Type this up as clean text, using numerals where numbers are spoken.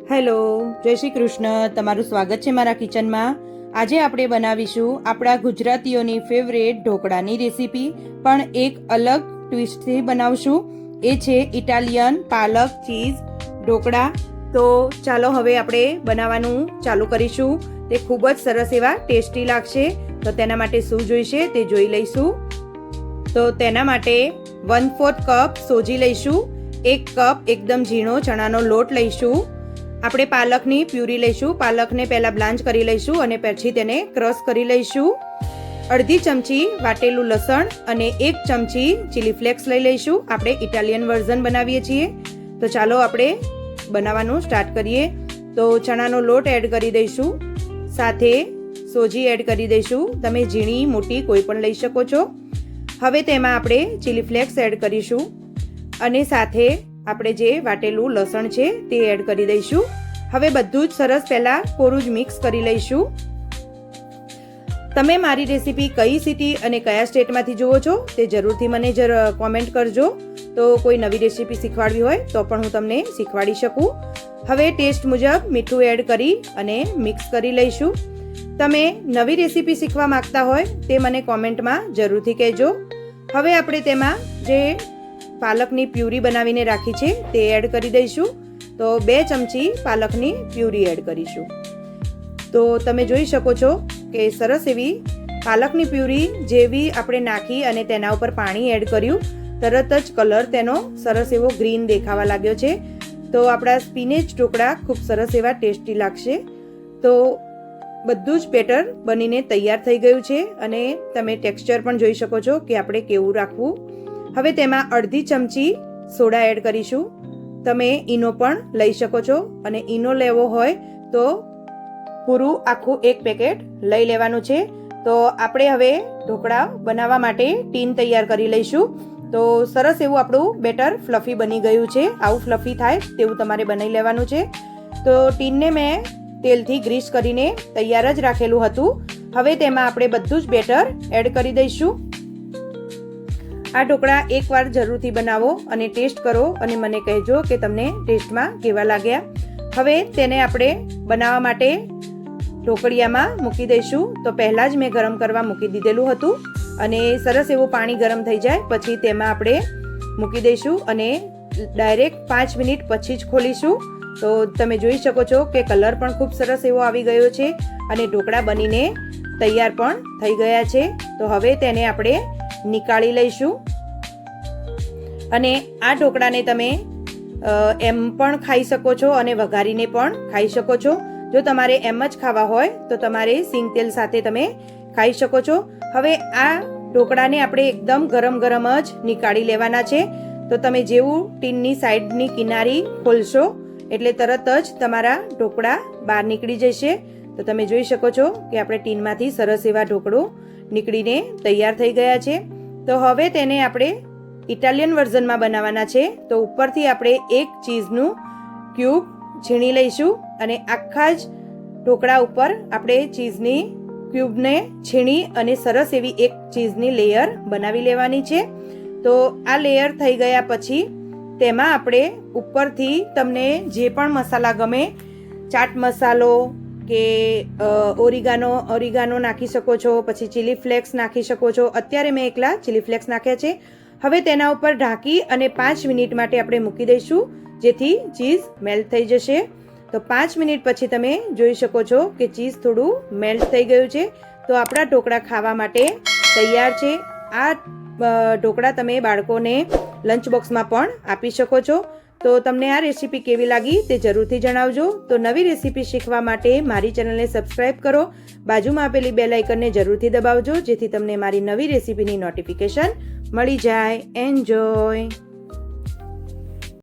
Hello, જય શ્રી કૃષ્ણ. તમારું સ્વાગત છે મારા કિચનમાં. આજે આપણે બનાવીશું આપણા ગુજરાતીઓની ફેવરેટ ઢોકળાની રેસીપી, પણ એક અલગ ટ્વિસ્ટથી બનાવશું. એ છે ઇટાલિયન પાલક ચીઝ ઢોકળા. તો ચાલો હવે આપણે બનાવવાનું ચાલુ કરીશું. તે ખૂબ જ સરસ એવા ટેસ્ટી લાગશે. તો તેના માટે શું જોઈશે તે જોઈ લઈશું. તો તેના માટે 1/4 કપ સોજી લઈશું. 1 કપ એકદમ ઝીણો ચણાનો લોટ લઈશું. આપણે પાલકની પ્યુરી લઈશું. પાલકને પહેલાં બ્લાન્ચ કરી લઈશું અને પછી તેને ક્રશ કરી લઈશું. અડધી ચમચી વાટેલું લસણ અને 1 ચમચી ચીલી ફ્લેક્સ લઈ લઈશું. આપણે ઇટાલિયન વર્ઝન બનાવીએ છીએ. તો ચાલો આપણે બનાવવાનું સ્ટાર્ટ કરીએ. તો ચણાનો લોટ એડ કરી દઈશું. સાથે સોજી એડ કરી દઈશું. તમે ઝીણી મોટી કોઈ પણ લઈ શકો છો. હવે તેમાં આપણે ચીલી ફ્લેક્સ એડ કરીશું અને સાથે આપણે જે વાટેલું લસણ છે તે એડ કરી દઈશું. હવે બધું જ સરસ પહેલાં કોરું જ મિક્સ કરી લઈશું. તમે મારી રેસીપી કઈ સિટી અને કયા સ્ટેટમાંથી જુઓ છો તે જરૂરથી મને કોમેન્ટ કરજો. તો કોઈ નવી રેસીપી શીખવાડવી હોય તો પણ હું તમને શીખવાડી શકું. હવે ટેસ્ટ મુજબ મીઠું એડ કરી અને મિક્સ કરી લઈશું. તમે નવી રેસીપી શીખવા માંગતા હોય તે મને કોમેન્ટમાં જરૂરથી કહેજો. હવે આપણે તેમાં જે પાલકની પ્યુરી બનાવીને રાખી છે તે એડ કરી દઈશું. તો 2 ચમચી પાલકની પ્યુરી એડ કરીશું. તો તમે જોઈ શકો છો કે સરસ એવી પાલકની પ્યુરી જેવી આપણે નાખી અને તેના ઉપર પાણી એડ કર્યું, તરત જ કલર તેનો સરસ એવો ગ્રીન દેખાવા લાગ્યો છે. તો આપણા સ્પિનેચ ઢોકળા ખૂબ સરસ એવા ટેસ્ટી લાગશે. તો બધું જ બેટર બનીને તૈયાર થઈ ગયું છે અને તમે ટેક્સચર પણ જોઈ શકો છો કે આપણે કેવું રાખવું. હવે તેમાં અડધી ચમચી સોડા એડ કરીશું. તમે ઈનો પણ લઈ શકો છો અને ઈનો લેવો હોય તો પૂરું આખું 1 પેકેટ લઈ લેવાનું છે. તો આપણે હવે ઢોકળા બનાવવા માટે ટીન તૈયાર કરી લઈશું. તો સરસ એવું આપણું બેટર ફ્લફી બની ગયું છે. આવું ફ્લફી થાય તેવું તમારે બનાવી લેવાનું છે. તો ટીનને મેં તેલથી ગ્રીસ કરીને તૈયાર જ રાખેલું હતું. હવે તેમાં આપણે બધું જ બેટર એડ કરી દઈશું. આ ઢોકળા એકવાર જરૂરથી બનાવો અને ટેસ્ટ કરો અને મને કહેજો કે તમને ટેસ્ટમાં કેવા લાગ્યા. હવે તેને આપણે બનાવવા માટે ઢોકળિયામાં મૂકી દઈશું. તો પહેલાં જ મેં ગરમ કરવા મૂકી દીધેલું હતું અને સરસ એવું પાણી ગરમ થઈ જાય પછી તેમાં આપણે મૂકી દઈશું અને ડાયરેક્ટ 5 મિનિટ પછી જ ખોલીશું. તો તમે જોઈ શકો છો કે કલર પણ ખૂબ સરસ એવો આવી ગયો છે અને ઢોકળા બનીને તૈયાર પણ થઈ ગયા છે. તો હવે તેને આપણે નીકાળી લઈશું. અને આ ઢોકળાને તમે એમ પણ ખાઈ શકો છો અને વઘારીને પણ ખાઈ શકો છો. જો તમારે એમ જ ખાવા હોય તો તમારે સિંગ તેલ સાથે તમે ખાઈ શકો છો. હવે આ ઢોકળાને આપણે એકદમ ગરમ ગરમ જ નીકાળી લેવાના છે. તો તમે જેવું ટીનની સાઈડની કિનારી ખોલશો એટલે તરત જ તમારા ઢોકળા બહાર નીકળી જશે. તો તમે જોઈ શકો છો કે આપણે ટીનમાંથી સરસ એવા ઢોકળું નીકળીને તૈયાર થઈ ગયા છે. તો હવે તેને આપણે ઇટાલિયન વર્ઝનમાં બનાવવાના છે. તો ઉપરથી આપણે 1 ચીઝનું ક્યુબ છીણી લઈશું અને આખા જ ઢોકળા ઉપર આપણે ચીઝની ક્યુબને છીણી અને સરસ એવી 1 ચીઝની લેયર બનાવી લેવાની છે. તો આ લેયર થઈ ગયા પછી તેમાં આપણે ઉપરથી તમને જે પણ મસાલા ગમે, ચાટ મસાલો કે ઓરિગાનો નાખી શકો છો, પછી ચીલી ફ્લેક્સ નાખી શકો છો. અત્યારે મેં એકલા ચીલી ફ્લેક્સ નાખ્યા છે. હવે તેના ઉપર ઢાંકી અને 5 મિનિટ માટે આપણે મૂકી દઈશું જેથી ચીઝ મેલ્ટ થઈ જશે. તો 5 મિનિટ પછી તમે જોઈ શકો છો કે ચીઝ થોડું મેલ્ટ થઈ ગયું છે. તો આપણા ઢોકળા ખાવા માટે તૈયાર છે. આ ઢોકળા તમે બાળકોને લંચ બોક્સમાં પણ આપી શકો છો. તો તમને આ રેસીપી કેવી લાગી તે જરૂરથી જણાવજો. તો નવી રેસીપી શીખવા માટે મારી ચેનલને સબસ્ક્રાઈબ કરો. બાજુમાં આપેલી બેલ આઇકનને જરૂરથી દબાવજો જેથી તમને મારી નવી રેસીપીની નોટિફિકેશન મળી જાય. એન્જોય.